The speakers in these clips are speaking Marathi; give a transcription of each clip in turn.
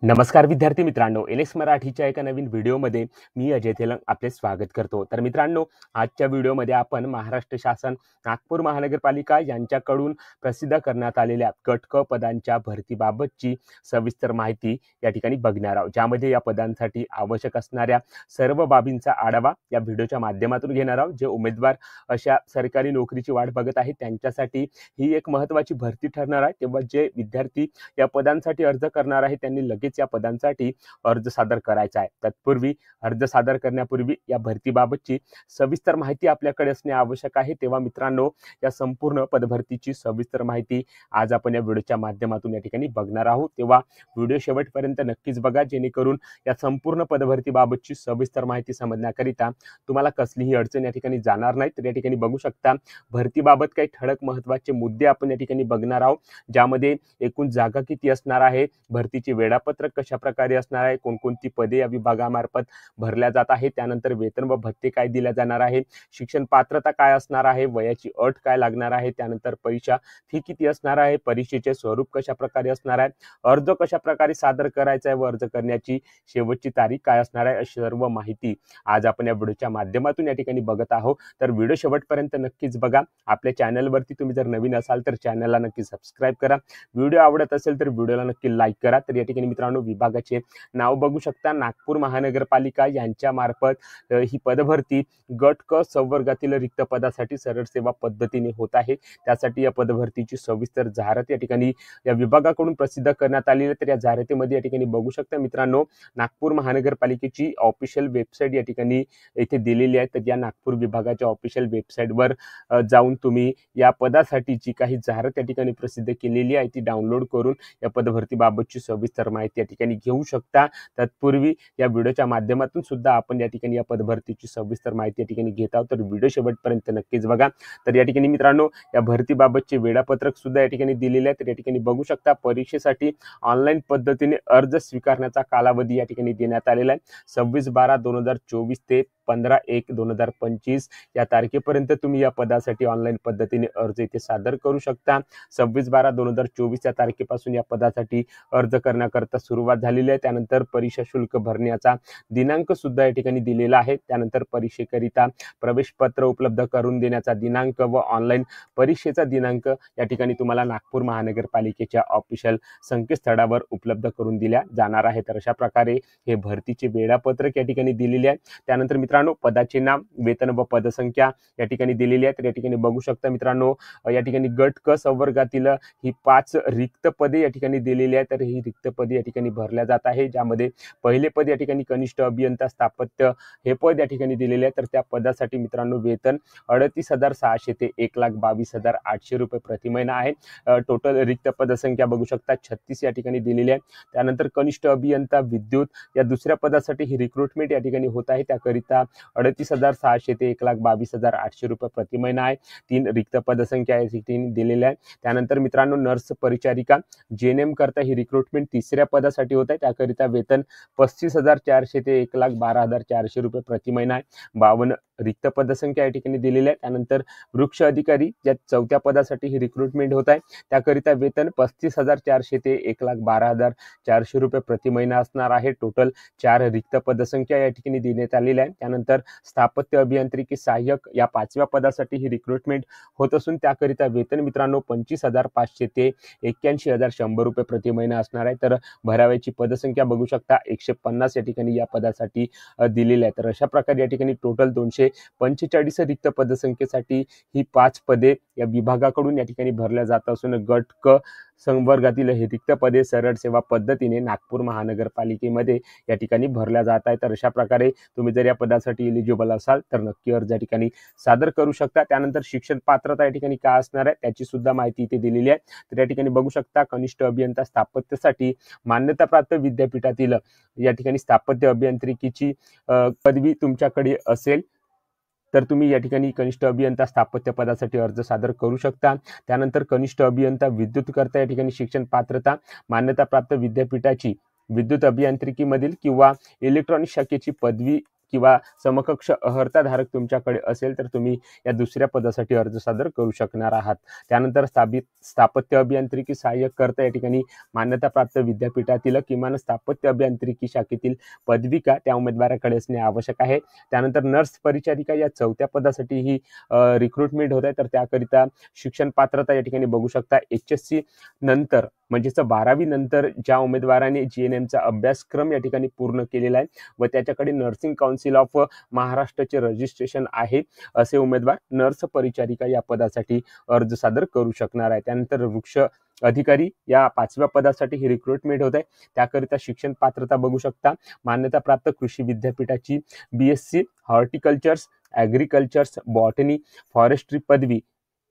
नमस्कार विद्यार्थी मित्रांनो, एनएक्स मराठीच्या एका नवीन व्हिडिओमध्ये मी अजय तेलंग आपले स्वागत करतो। तर मित्रांनो, आजच्या व्हिडिओमध्ये आपण महाराष्ट्र शासन नागपूर महानगरपालिका यांच्याकडून प्रसिद्ध करण्यात आलेल्या गट क पदांच्या भरतीबाबतची सविस्तर माहिती या ठिकाणी बघणार आहोत, ज्यामध्ये या पदांसाठी आवश्यक असणाऱ्या सर्व बाबींचा आढावा या व्हिडिओच्या माध्यमातून घेणार आहोत। जे उमेदवार अशा सरकारी नोकरीची वाट बघत आहेत त्यांच्यासाठी ही एक महत्त्वाची भरती ठरणार आहे। तेव्हा जे विद्यार्थी या पदांसाठी अर्ज करणार आहे त्यांनी लगेच या पदांसाठी अर्ज सादर करायचा आहे। तत्पूर्वी अर्ज सादर करण्यापूर्वी या भरतीबाबतची सविस्तर माहिती आपल्याकडे असणे आवश्यक आहे। तेव्हा मित्रांनो, या संपूर्ण पदभरतीची सविस्तर माहिती आज आपण या व्हिडिओच्या माध्यमातून या ठिकाणी बघणार आहोत। तेव्हा व्हिडिओ शेवटपर्यंत नक्कीच बघा, जेणेकरून या संपूर्ण पदभरतीबाबतची सविस्तर माहिती समजण्याकरिता तुम्हाला कसलीही अडचण या ठिकाणी जाणार नाही। तर या ठिकाणी बघू शकता, भरतीबाबत काही ठळक महत्त्वाचे मुद्दे आपण या ठिकाणी बघणार आहोत, ज्यामध्ये एकूण जागा किती असणार आहे, भरतीचे वेळापत्रक कशा प्रकारे असणार आहे, कोणकोणती पदे या विभागामार्फत भरल्या जात आहे, त्यानंतर वेतन व भत्ते काय दिले जाणार आहे, शिक्षण पात्रता काय असणार आहे, वयाची अट काय लागणार आहे, त्यानंतर परीक्षा फी किती असणार आहे, परीक्षेचे स्वरूप कशा प्रकारे असणार आहे, अर्ज कशा प्रकारे सादर करायचा आहे व अर्ज करण्याची शेवटची तारीख काय असणार आहे, अशी सर्व माहिती आज आपण या व्हिडिओच्या माध्यमातून या ठिकाणी बघत आहोत। तर व्हिडिओ शेवटपर्यंत नक्कीच बघा। आपल्या चॅनलवरती तुम्ही जर नवीन असाल तर चॅनलला नक्की सबस्क्राइब करा। व्हिडिओ आवडत असेल तर व्हिडिओला नक्की लाईक करा। तर या ठिकाणी मित्रांनो, विभागाचे नाव बघू शकता, नागपूर महानगरपालिका यांच्या मार्फत ही पदभरती गट क संवर्गातील रिक्त पदासाठी सरळ सेवा पद्धतीने होत आहे। त्यासाठी या पदभरतीची सविस्तर जाहिरात या ठिकाणी या विभागाकडून प्रसिद्ध करण्यात आली आहे। तर या जाहिरातीमध्ये या ठिकाणी बघू शकता मित्रांनो, नागपूर महानगरपालिकेची ऑफिशियल वेबसाईट या ठिकाणी इथे दिलेली आहे। तर या नागपूर विभागाच्या ऑफिशियल वेबसाईटवर जाऊन तुम्ही या पदासाठीची काही जाहिरात या ठिकाणी प्रसिद्ध केलेली आहे ती डाउनलोड करून या पदभरतीबाबतची सविस्तर माहिती या ठिकाणी घेऊ शकता। तत्पूर्वी या व्हिडिओच्या माध्यमातून सुद्धा आपण या ठिकाणी या पदभरतीची सविस्तर माहिती या ठिकाणी घेत आहोत। तर व्हिडिओ शेवटपर्यंत नक्कीच बघा। तर या ठिकाणी मित्रांनो, या भरतीबाबतचे वेळापत्रक सुद्धा या ठिकाणी दिलेले आहे। तर या ठिकाणी बघू शकता, परीक्षेसाठी ऑनलाईन पद्धतीने अर्ज स्वीकारण्याचा कालावधी या ठिकाणी देण्यात आलेला आहे। 26/12/2024 ते 15/1/2025 या तारखेपर्यंत तुम्ही या पदासाठी ऑनलाईन पद्धतीने अर्ज इथे सादर करू शकता। 26/12/2024 या तारखेपासून या पदासाठी अर्ज करण्याकरता सुरुवात झालेली आहे। त्यानंतर परीक्षा शुल्क भरण्याचा दिनांक सुद्धा या ठिकाणी दिलेला आहे। त्यानंतर परीक्षेकरिता प्रवेश पत्र उपलब्ध करून देण्याचा दिनांक व ऑनलाईन परीक्षेचा दिनांक या ठिकाणी तुम्हाला नागपूर महानगरपालिकेच्या ऑफिशियल संकेतस्थळावर उपलब्ध करून दिल्या जाणार आहे। तर अशा प्रकारे हे भरतीचे वेळापत्रक या ठिकाणी दिलेले आहे। त्यानंतर मित्रांनो, पदाचे नाव, वेतन व पदसंख्या या ठिकाणी दिलेली आहे। तर या ठिकाणी बघू शकता मित्रांनो, या ठिकाणी गट क संवर्गातील ही 5 रिक्त पदे या ठिकाणी दिलेली आहे। तर ही रिक्त पदे या ठिकाणी भरल्या जात आहे, ज्यामध्ये पहिले पद या ठिकाणी कनिष्ठ अभियंता स्थापत्य हे पद या ठिकाणी दिलेले आहे। तर त्या पदासाठी मित्रांनो वेतन 38,600 ते 1,22,800 रुपये प्रति महिना आहे। टोटल रिक्त पदसंख्या बघू शकता 36 या ठिकाणी दिलेली आहे। त्यानंतर कनिष्ठ अभियंता विद्युत या दुसऱ्या पदासाठी ही रिक्रुटमेंट या ठिकाणी होत आहे। त्याकरिता 38,600 ते 1,22,800 रुपये प्रति महिना आहे। 3 रिक्त पदसंख्या या ठिकाणी दिलेल्या आहे। त्यानंतर मित्रांनो, नर्स परिचारिका जेएनएम करता ही रिक्रुटमेंट तिसऱ्या पदासाठी होत आहे। त्याकरिता वेतन 35,400 ते 1,12,400 रुपये प्रति महिना आहे। 52 रिक्त पदसंख्या या ठिकाणी दिलेल्या आहे। त्यानंतर वृक्ष अधिकारी या चौथ्या पदासाठी ही रिक्रुटमेंट होत आहे। त्याकरिता वेतन 35,400 ते 1,12,400 रुपये प्रति महिना असणार आहे। टोटल 4 रिक्त पदसंख्या या ठिकाणी देण्यात आलेल्या आहे। त्यानंतर स्थापत्य अभियांत्रिकी सहाय्यक या 5व्या पदासाठी ही रिक्रुटमेंट होत असून त्याकरिता वेतन मित्रांनो 25,500 ते 81,100 रुपये प्रति महिना असणार आहे। तर भराव्याची पदसंख्या बघू शकता 150 या ठिकाणी या पदासाठी दिलेली आहे। तर अशा प्रकारे या ठिकाणी टोटल 245 रिक्त पदसंख्येसाठी ही 5 पदे या विभागाकडून या ठिकाणी भरल्या जात असून गट क संवर्गातील हे रिक्त पदे सरळ सेवा पद्धतीने नागपूर महानगरपालिकेमध्ये या ठिकाणी भरल्या जात आहे। तर अशा प्रकारे तुम्ही जर या पदासाठी एलिजिबल असाल तर नक्की अर्ज या ठिकाणी सादर करू शकता। त्यानंतर शिक्षण पात्रता या ठिकाणी काय असणार आहे त्याची सुद्धा माहिती इथे दिलेली आहे। तर या ठिकाणी बघू शकता, कनिष्ठ अभियंता स्थापत्यासाठी मान्यताप्राप्त विद्यापीठातील या ठिकाणी स्थापत्य अभियांत्रिकीची पदवी तुमच्याकडे असेल तर तुम्ही या ठिकाणी कनिष्ठ अभियंता स्थापत्य पदासाठी अर्ज सादर करू शकता। त्यानंतर कनिष्ठ अभियंता विद्युत करता या ठिकाणी शिक्षण पात्रता मान्यताप्राप्त विद्यापीठाची विद्युत अभियांत्रिकीमधील किंवा इलेक्ट्रॉनिक शाखेची पदवी किंवा समकक्ष अर्हताधारक तुमच्याकडे असेल तर तुम्ही या दुसऱ्या पदासाठी अर्ज सादर करू शकणार आहात. त्यानंतर स्थापत्य अभियांत्रिकी सहाय्यककर्ता या ठिकाणी मान्यताप्राप्त विद्यापीठातील किमान स्थापत्य अभियांत्रिकी शाखेतील पदविका त्या उमेदवाराकडे असणे आवश्यक आहे. त्यानंतर नर्स परिचारिका या 4थ्या पदासाठी ही रिक्रुटमेंट होत आहे. तर त्याकरिता शिक्षण पात्रता या ठिकाणी बघू शकता HSC नंतर म्हणजेच 12वी नंतर ज्या उमेदवाराने GNMचा अभ्यासक्रम या ठिकाणी पूर्ण केलेला आहे व त्याच्याकडे नर्सिंग काउन्सिल ऑफ महाराष्ट्राचे रजिस्ट्रेशन आहे असे उमेदवार नर्स परिचारिका या पदासाठी अर्ज सादर करू शकणार आहे. त्यानंतर वृक्ष अधिकारी या 5व्या पदासाठी ही रिक्रुटमेंट होत आहे. त्याकरिता शिक्षण पात्रता बघू शकता मान्यताप्राप्त कृषी विद्यापीठाची BSc हॉर्टिकल्चर्स, ॲग्रिकल्चर्स, बॉटनी, फॉरेस्ट्री पदवी,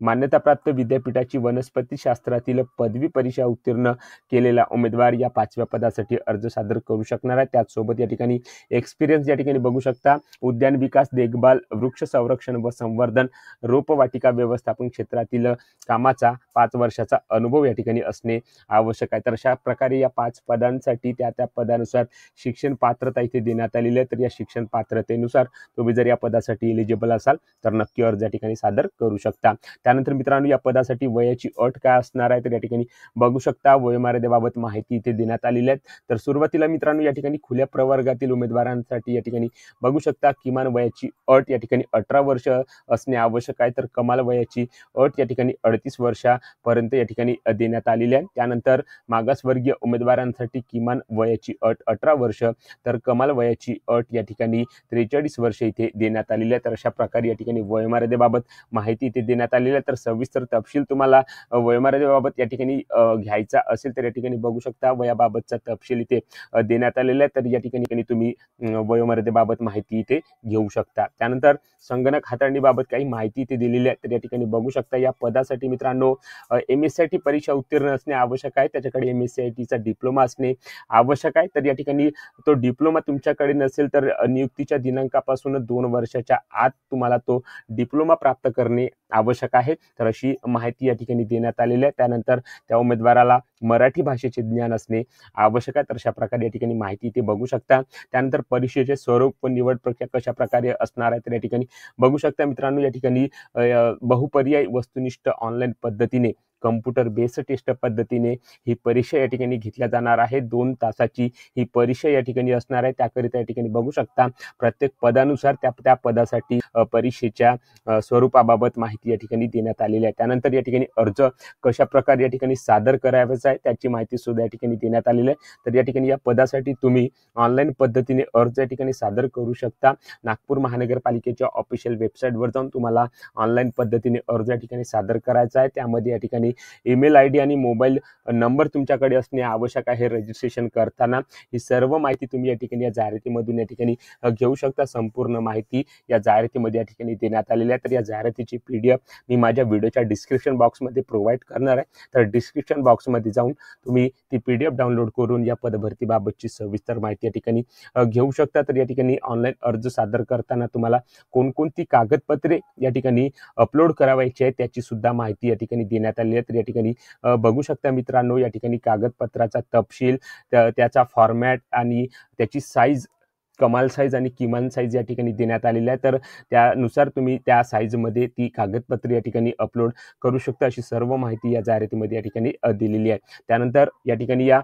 मान्यताप्राप्त विद्यापीठाची वनस्पती शास्त्रातील पदवी परीक्षा उत्तीर्ण केलेला उमेदवार या 5व्या पदासाठी अर्ज सादर करू शकणार आहे. त्याचसोबत या ठिकाणी एक्सपिरियन्स या ठिकाणी बघू शकता उद्यान विकास, देखभाल, वृक्ष संरक्षण व संवर्धन, रोपवाटिका व्यवस्थापन क्षेत्रातील कामाचा 5 वर्षाचा अनुभव या ठिकाणी असणे आवश्यक आहे. तर अशा प्रकारे या 5 पदांसाठी त्या पदानुसार शिक्षण पात्रता इथे देण्यात आलेली आहे. तर या शिक्षण पात्रतेनुसार तुम्ही जर या पदासाठी एलिजिबल असाल तर नक्की अर्ज या ठिकाणी सादर करू शकता. त्यानंतर मित्रांनो या पदासाठी वयाची अट काय असणार आहे तर या ठिकाणी बघू शकता वयोमर्यादेबाबत माहिती इथे देण्यात आलेली आहे. तर सुरुवातीला मित्रांनो या ठिकाणी खुल्या प्रवर्गातील उमेदवारांसाठी या ठिकाणी बघू शकता किमान वयाची अट या ठिकाणी 18 वर्ष असणे आवश्यक आहे. तर कमाल वयाची अट या ठिकाणी 38 वर्षापर्यंत या ठिकाणी देण्यात आलेली आहे. त्यानंतर मागासवर्गीय उमेदवारांसाठी किमान वयाची अट 18 वर्ष तर कमाल वयाची अट या ठिकाणी 43 वर्ष इथे देण्यात आलेली आहे. तर अशा प्रकारे या ठिकाणी वयोमर्यादेबाबत माहिती इथे देण्यात आलेली आहे. तर सविस्तर तपशील तुम्हाला वयोमर्यादेबाबत या ठिकाणी घ्यायचा असेल तर या ठिकाणी बघू शकता वयाबाबतचा तपशील इथे देण्यात आलेला आहे. तर या ठिकाणी तुम्ही वयोमर्यादेबाबत माहिती इथे घेऊ शकता. त्यानंतर संगणक हाताळणीबाबत काही माहिती इथे दिलेली आहे. तर या ठिकाणी बघू शकता या पदासाठी मित्रांनो MSCIT परीक्षा उत्तीर्ण असणे आवश्यक आहे. त्याच्याकडे MSCITचा डिप्लोमा असणे आवश्यक आहे. तर या ठिकाणी तो डिप्लोमा तुमच्याकडे नसेल तर नियुक्तीच्या दिनांकापासून 2 वर्षाच्या आत तुम्हाला तो डिप्लोमा प्राप्त करणे आवश्यक आहे. तर अशी माहिती या ठिकाणी देण्यात आलेली आहे. त्यानंतर त्या उमेदवाराला मराठी भाषेचे ज्ञान असणे आवश्यक आहे. तर अशा प्रकारे या ठिकाणी माहिती ते बघू शकता. त्यानंतर परीक्षेचे स्वरूप व निवड प्रक्रिया कशा प्रकारे असणार आहे तर या ठिकाणी बघू शकता मित्रांनो या ठिकाणी बहुपर्यायी वस्तुनिष्ठ ऑनलाईन पद्धतीने कम्प्युटर बेस्ड टेस्ट पद्धतीने ही परीक्षा या ठिकाणी घेतल्या जाणार आहे. 2 तासाची ही परीक्षा या ठिकाणी असणार आहे. त्याकरिता या ठिकाणी बघू शकता प्रत्येक पदानुसार त्या पदासाठी परीक्षेच्या स्वरूपाबाबत माहिती या ठिकाणी देण्यात आलेली आहे. त्यानंतर या ठिकाणी अर्ज कशा प्रकारे या ठिकाणी सादर करायचा आहे त्याची माहिती सुद्धा या ठिकाणी देण्यात आलेली आहे. तर या ठिकाणी या पदासाठी तुम्ही ऑनलाईन पद्धतीने अर्ज या ठिकाणी सादर करू शकता. नागपूर महानगरपालिकेच्या ऑफिशियल वेबसाईटवर जाऊन तुम्हाला ऑनलाईन पद्धतीने अर्ज या ठिकाणी सादर करायचा आहे. त्यामध्ये या ठिकाणी ईमेल ID आणि मोबाईल नंबर तुमच्याकडे असणे आवश्यक आहे रजिस्ट्रेशन करताना. ही सर्व माहिती तुम्ही या ठिकाणी या जाहिरातीमधून या ठिकाणी घेऊ शकता. संपूर्ण माहिती या जाहिरातीमध्ये या ठिकाणी देण्यात आलेली आहे. तर या जाहिरातीची PDF मी माझ्या व्हिडिओच्या डिस्क्रिप्शन बॉक्समध्ये प्रोव्हाइड करणार आहे. तर डिस्क्रिप्शन बॉक्समध्ये जाऊन तुम्ही ती PDF डाउनलोड करून या पदभरतीबाबतची सविस्तर माहिती या ठिकाणी घेऊ शकता. तर या ठिकाणी ऑनलाईन अर्ज सादर करताना तुम्हाला कोणकोणती कागदपत्रे या ठिकाणी अपलोड करावायची आहे त्याची सुद्धा माहिती या ठिकाणी देण्यात आली आहे. तर या ठिकाणी बघू शकता मित्रांनो या ठिकाणी कागदपत्राचा तपशील, त्याचा फॉर्मॅट आणि त्याची साईज, कमाल साईज आणि किमान साईज या ठिकाणी देण्यात आलेली आहे. तर त्यानुसार तुम्ही त्या साईजमध्ये ती कागदपत्रे या ठिकाणी अपलोड करू शकता. अशी सर्व माहिती या जाहिरातीमध्ये या ठिकाणी दिलेली आहे. त्यानंतर या ठिकाणी या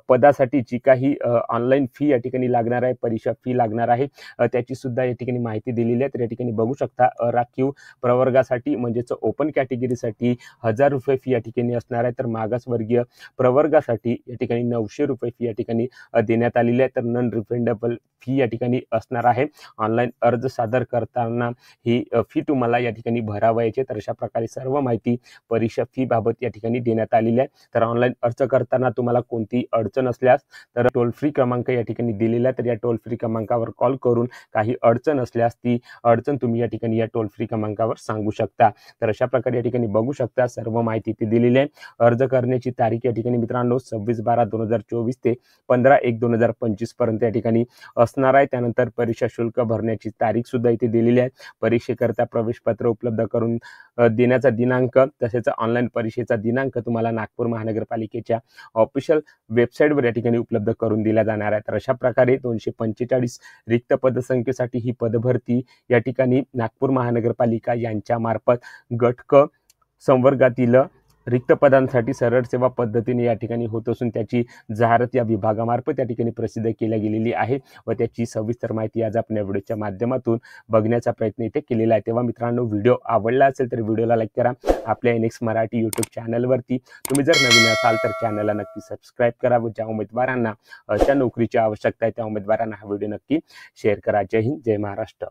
पदासाठी जी काही ऑनलाईन फी या ठिकाणी लागणार आहे, परीक्षा फी लागणार आहे त्याची सुद्धा या ठिकाणी माहिती दिलेली आहे. तर या ठिकाणी बघू शकता राखीव प्रवर्गासाठी म्हणजेच ओपन कॅटेगरीसाठी 1000 रुपये फी या ठिकाणी असणार आहे. तर मागासवर्गीय प्रवर्गासाठी या ठिकाणी 900 रुपये फी या ठिकाणी देण्यात आलेली आहे. तर नॉन रिफंडेबल फी या ठिकाणी असणार आहे. ऑनलाईन अर्ज सादर करताना ही फी तुम्हाला या ठिकाणी भरावायची. तर अशा प्रकारे सर्व माहिती परीक्षा फी बाबत या ठिकाणी देण्यात आलेली आहे. तर ऑनलाईन अर्ज करताना तुम्हाला कोणती अडचण असल्यास तर टोल फ्री क्रमांक या ठिकाणी दिलेला आहे. तर या टोल फ्री क्रमांकावर कॉल करून काही अडचण असल्यास ती अडचण तुम्ही या ठिकाणी या टोल फ्री क्रमांकावर सांगू शकता. तर अशा प्रकारे या ठिकाणी बघू शकता सर्व माहिती ती दिलेली आहे. अर्ज करण्याची तारीख या ठिकाणी मित्रांनो 26/12/2024 ते 15/1/2025 पर्यंत या ठिकाणी असणार होणार आहे। त्यानंतर परीक्षा शुल्क भरण्याची तारीख सुद्धा इथे दिलेली आहे। परीक्षेकरता प्रवेशपत्र उपलब्ध करून देण्याचा दिनांक तसेच ऑनलाईन परीक्षेचा दिनांक तुम्हाला नागपूर महानगरपालिकेच्या ऑफिशियल वेबसाईटवर या ठिकाणी उपलब्ध करून दिला जाणार आहे। तर अशा प्रकारे 245 रिक्त पदसंख्येसाठी ही पदभरती या ठिकाणी नागपूर महानगरपालिका यांच्या मार्फत गट क संवर्गातील रिक्त पदांसाठी सरळ सेवा पद्धतीने या ठिकाणी होत असून त्याची जाहिरात या विभागामार्फत या ठिकाणी प्रसिद्ध केली गेलेली आहे व त्याची सविस्तर माहिती आज आपण या व्हिडिओच्या माध्यमातून बघण्याचा प्रयत्न इथे केलेला आहे। तेव्हा मित्रांनो, व्हिडिओ आवडला असेल तर व्हिडिओला लाईक करा। आपल्या NX मराठी यूट्यूब चॅनलवरती तुम्ही जर नवीन असाल तर चॅनलला नक्की सबस्क्राईब करा व ज्या उमेदवारांना अशा नोकरीची आवश्यकता आहे त्या उमेदवारांना हा व्हिडिओ नक्की शेअर करा। जय हिंद, जय महाराष्ट्र।